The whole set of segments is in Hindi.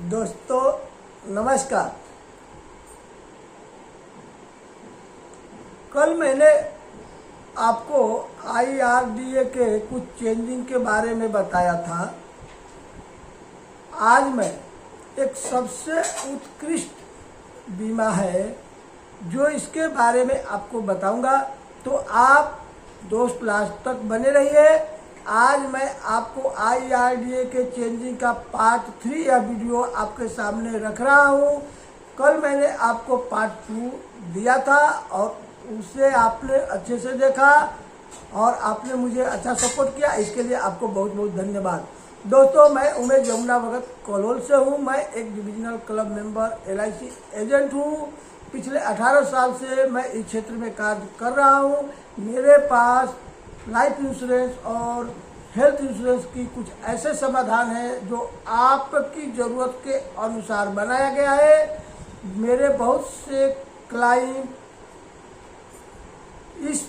दोस्तों नमस्कार। कल मैंने आपको IRDA के कुछ चेंजिंग के बारे में बताया था। आज मैं एक सबसे उत्कृष्ट बीमा है जो इसके बारे में आपको बताऊंगा, तो आप दोस्त लास्ट तक बने रहिए। आज मैं आपको IRDA के चेंजिंग का पार्ट 3 या वीडियो आपके सामने रख रहा हूँ। कल मैंने आपको पार्ट 2 दिया था और उसे आपने अच्छे से देखा और आपने मुझे अच्छा सपोर्ट किया, इसके लिए आपको बहुत बहुत धन्यवाद। दोस्तों, मैं उमेश जमुना भगत कलोल से हूँ। मैं एक divisional club member LIC agent हूँ। पिछले 18 साल से मैं इस क्षेत्र में कार्य कर रहा हूँ। मेरे पास लाइफ इंश्योरेंस और हेल्थ इंश्योरेंस की कुछ ऐसे समाधान हैं जो आपकी ज़रूरत के अनुसार बनाया गया है। मेरे बहुत से क्लाइंट इस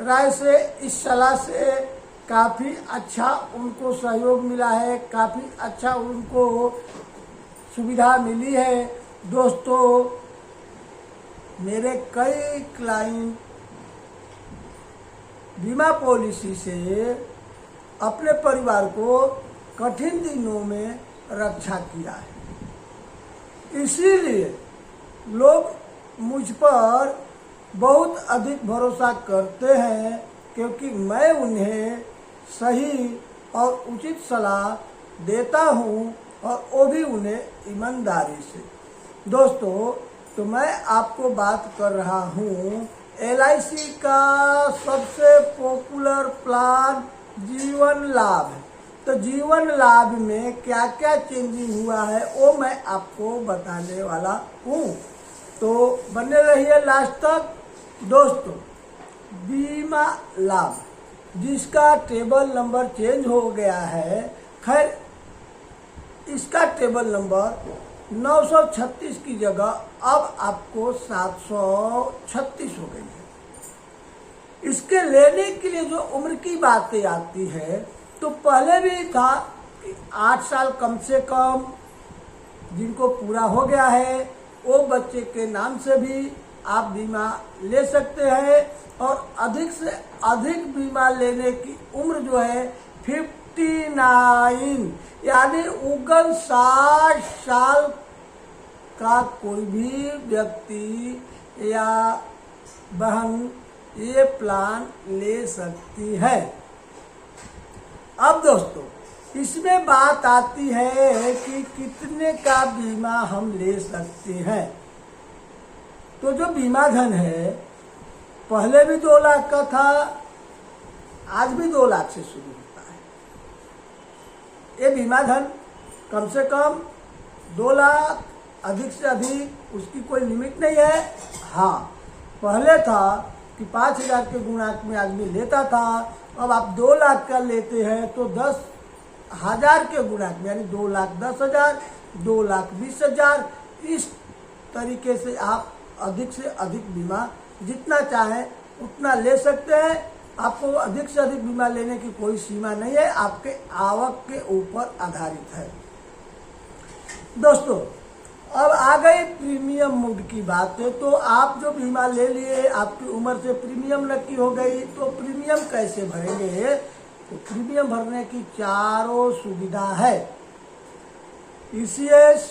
राय से, इस सलाह से काफ़ी अच्छा उनको सहयोग मिला है, काफ़ी अच्छा उनको सुविधा मिली है। दोस्तों, मेरे कई क्लाइंट बीमा पॉलिसी से अपने परिवार को कठिन दिनों में रक्षा किया है। इसीलिए लोग मुझ पर बहुत अधिक भरोसा करते हैं, क्योंकि मैं उन्हें सही और उचित सलाह देता हूं और वो भी उन्हें ईमानदारी से। दोस्तों, तो मैं आपको बात कर रहा हूं LIC का सबसे पॉपुलर प्लान जीवन लाभ है। तो जीवन लाभ में क्या क्या चेंजिंग हुआ है वो मैं आपको बताने वाला हूँ, तो बने रहिए लास्ट तक। दोस्तों, बीमा लाभ जिसका टेबल नंबर चेंज हो गया है, खैर इसका टेबल नंबर 936 की जगह अब आपको 736 हो गई है। इसके लेने के लिए जो उम्र की बातें आती है, तो पहले भी था कि 8 साल कम से कम जिनको पूरा हो गया है वो बच्चे के नाम से भी आप बीमा ले सकते हैं, और अधिक से अधिक बीमा लेने की उम्र जो है 59 यानी 59 साल का कोई भी व्यक्ति या बहन ये प्लान ले सकती है। अब दोस्तों, इसमें बात आती है कि कितने का बीमा हम ले सकते हैं। तो जो बीमा धन है, पहले भी 2 लाख का था, आज भी 2 लाख से शुरू होता है। ये बीमा धन कम से कम 2 लाख, अधिक से अधिक उसकी कोई लिमिट नहीं है। हाँ, पहले था कि 5,000 के गुणांक में आदमी लेता था, अब आप 2 लाख का लेते हैं तो 10,000 के गुणांक में यानी 2,10,000, 2,20,000, इस तरीके से आप अधिक से अधिक बीमा जितना चाहें उतना ले सकते हैं। आपको अधिक से अधिक बीमा लेने की कोई सीमा नहीं है, आपके आवक के ऊपर आधारित है। दोस्तों, अब आ गई प्रीमियम मुड की बात है। तो आप जो बीमा ले लिए, आपकी उम्र से प्रीमियम नक्की हो गई, तो प्रीमियम कैसे भरेंगे? तो प्रीमियम भरने की चारों सुविधा है। ECS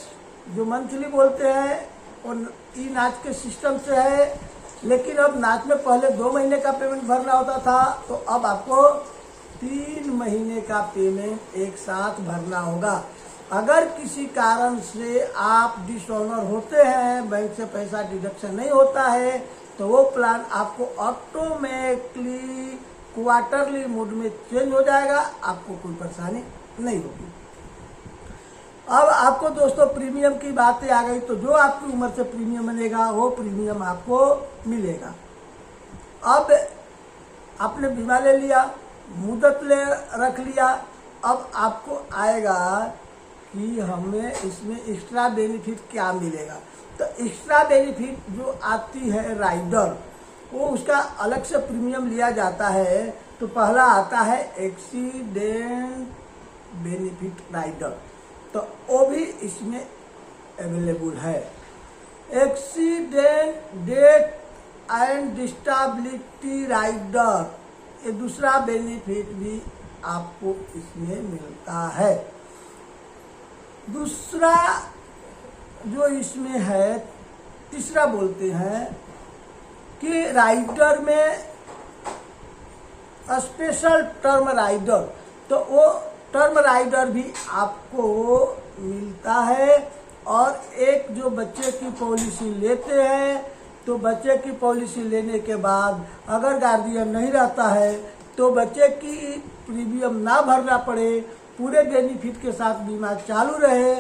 जो मंथली बोलते हैं और नाच के सिस्टम से है, लेकिन अब नाच में पहले 2 महीने का पेमेंट भरना होता था, तो अब आपको 3 महीने का पेमेंट एक साथ भरना होगा। अगर किसी कारण से आप डिसऑनर होते हैं, बैंक से पैसा डिडक्शन नहीं होता है, तो वो प्लान आपको ऑटोमेटिकली क्वार्टरली मोड में चेंज हो जाएगा, आपको कोई परेशानी नहीं होगी। अब आपको दोस्तों प्रीमियम की बातें आ गई, तो जो आपकी उम्र से प्रीमियम बनेगा वो प्रीमियम आपको मिलेगा। अब आपने बीमा ले लिया, मुदत ले रख लिया, अब आपको आएगा कि हमें इसमें एक्स्ट्रा बेनिफिट क्या मिलेगा। तो एक्स्ट्रा बेनिफिट जो आती है राइडर, वो उसका अलग से प्रीमियम लिया जाता है। तो पहला आता है एक्सीडेंट बेनिफिट राइडर। तो वो भी इसमें अवेलेबल है। Accident death and disability rider, ये दूसरा बेनिफिट भी आपको इसमें मिलता है। दूसरा जो इसमें है, तीसरा बोलते हैं कि राइडर में स्पेशल टर्म राइडर, तो वो टर्म राइडर भी आपको मिलता है। और एक जो बच्चे की पॉलिसी लेते हैं, तो बच्चे की पॉलिसी लेने के बाद अगर गार्जियन नहीं रहता है तो बच्चे की प्रीमियम ना भरना पड़े, पूरे बेनिफिट के साथ बीमा चालू रहे,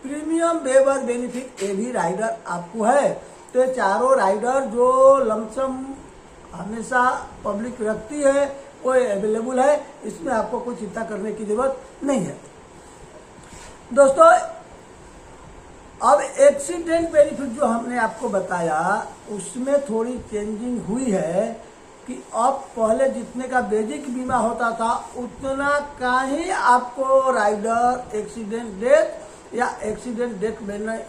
प्रीमियम वेवर बेनिफिट, ये भी राइडर आपको है। तो ये चारों राइडर जो लमसम हमेशा पब्लिक रखती है वो अवेलेबल है, इसमें आपको कोई चिंता करने की जरूरत नहीं है। दोस्तों, अब एक्सीडेंट बेनिफिट जो हमने आपको बताया उसमें थोड़ी चेंजिंग हुई है कि अब पहले जितने का बेसिक बीमा होता था उतना का ही आपको राइडर एक्सीडेंट डेथ या एक्सीडेंट डेथ में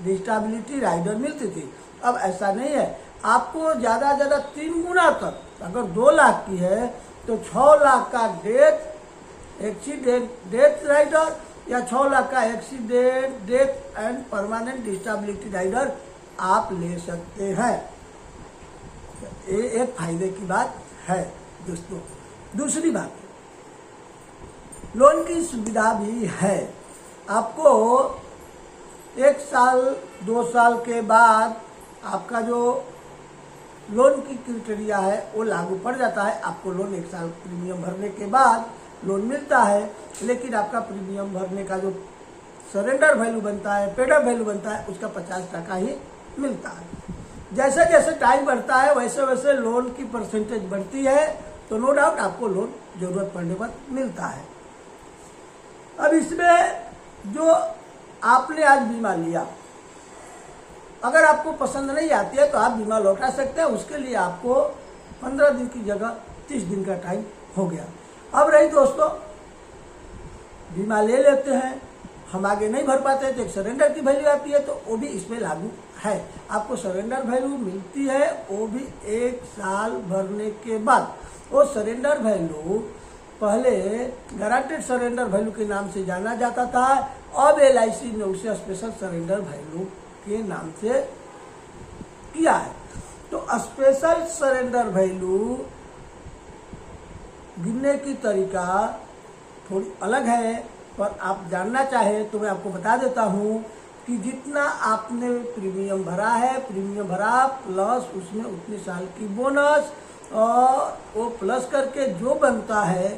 डिसेबिलिटी राइडर मिलती थी। अब ऐसा नहीं है, आपको ज़्यादा 3 गुना तक, अगर 2 लाख की है तो 6 लाख का डेथ एक्सीडेंट डेथ राइडर या 6 लाख का accident death and permanent disability rider आप ले सकते हैं। ये एक फायदे की बात है दोस्तों। दूसरी बात, लोन की सुविधा भी है। आपको 1 साल 2 साल के बाद आपका जो लोन की क्राइटेरिया है वो लागू पड़ जाता है। आपको लोन 1 साल प्रीमियम भरने के बाद लोन मिलता है, लेकिन आपका प्रीमियम भरने का जो सरेंडर वैल्यू बनता है, पेड अप वैल्यू बनता है, उसका 50% ही मिलता है। जैसे जैसे टाइम बढ़ता है वैसे वैसे लोन की परसेंटेज बढ़ती है, तो नो डाउट आपको लोन जरूरत पड़ने पर मिलता है। अब इसमें जो आपने आज बीमा लिया, अगर आपको पसंद नहीं आती है तो आप बीमा लौटा सकते हैं। उसके लिए आपको 15 दिन की जगह 30 दिन का टाइम हो गया। अब रही दोस्तों, बीमा ले लेते हैं, हम आगे नहीं भर पाते हैं तो एक सरेंडर की वैल्यू आती है, तो वो भी इसमें लागू है। आपको सरेंडर वैल्यू मिलती है, वो भी 1 साल भरने के बाद। वो सरेंडर वैल्यू पहले गारंटेड सरेंडर वैल्यू के नाम से जाना जाता था, अब LIC ने उसे स्पेशल सरेंडर वैल्यू के नाम से किया है। तो स्पेशल सरेंडर वैल्यू गिनने की तरीका थोड़ी अलग है, पर आप जानना चाहे तो मैं आपको बता देता हूँ कि जितना आपने प्रीमियम भरा है, प्रीमियम भरा प्लस उसमें उतने साल की बोनस, और वो प्लस करके जो बनता है,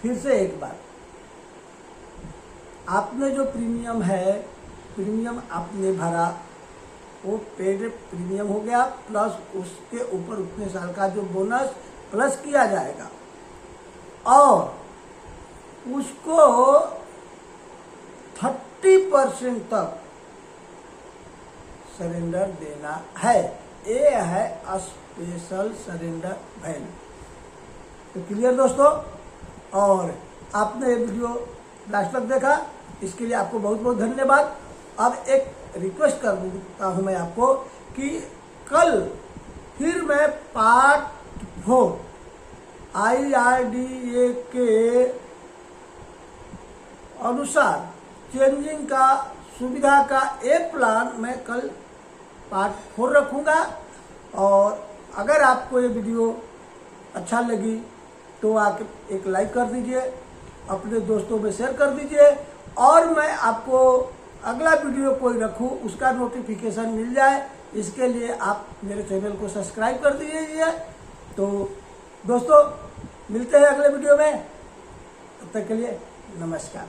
फिर से एक बार, आपने जो प्रीमियम है, प्रीमियम आपने भरा वो पेड प्रीमियम हो गया, प्लस उसके ऊपर उतने साल का जो बोनस प्लस किया जाएगा, और उसको 30% तक सरेंडर देना है। ये है स्पेशल सरेंडर वैल्यू। तो क्लियर दोस्तों, और आपने ये वीडियो लास्ट तक देखा, इसके लिए आपको बहुत बहुत धन्यवाद। अब एक रिक्वेस्ट कर देता हूँ मैं आपको कि कल फिर मैं पार्ट 4 IRDA के अनुसार चेंजिंग का सुविधा का एक प्लान मैं कल पार्ट 4 रखूँगा। और अगर आपको ये वीडियो अच्छा लगी तो आप एक लाइक कर दीजिए, अपने दोस्तों में शेयर कर दीजिए, और मैं आपको अगला वीडियो कोई रखूँ उसका नोटिफिकेशन मिल जाए, इसके लिए आप मेरे चैनल को सब्सक्राइब कर दीजिए। तो दोस्तों, मिलते हैं अगले वीडियो में, तब तक के लिए नमस्कार।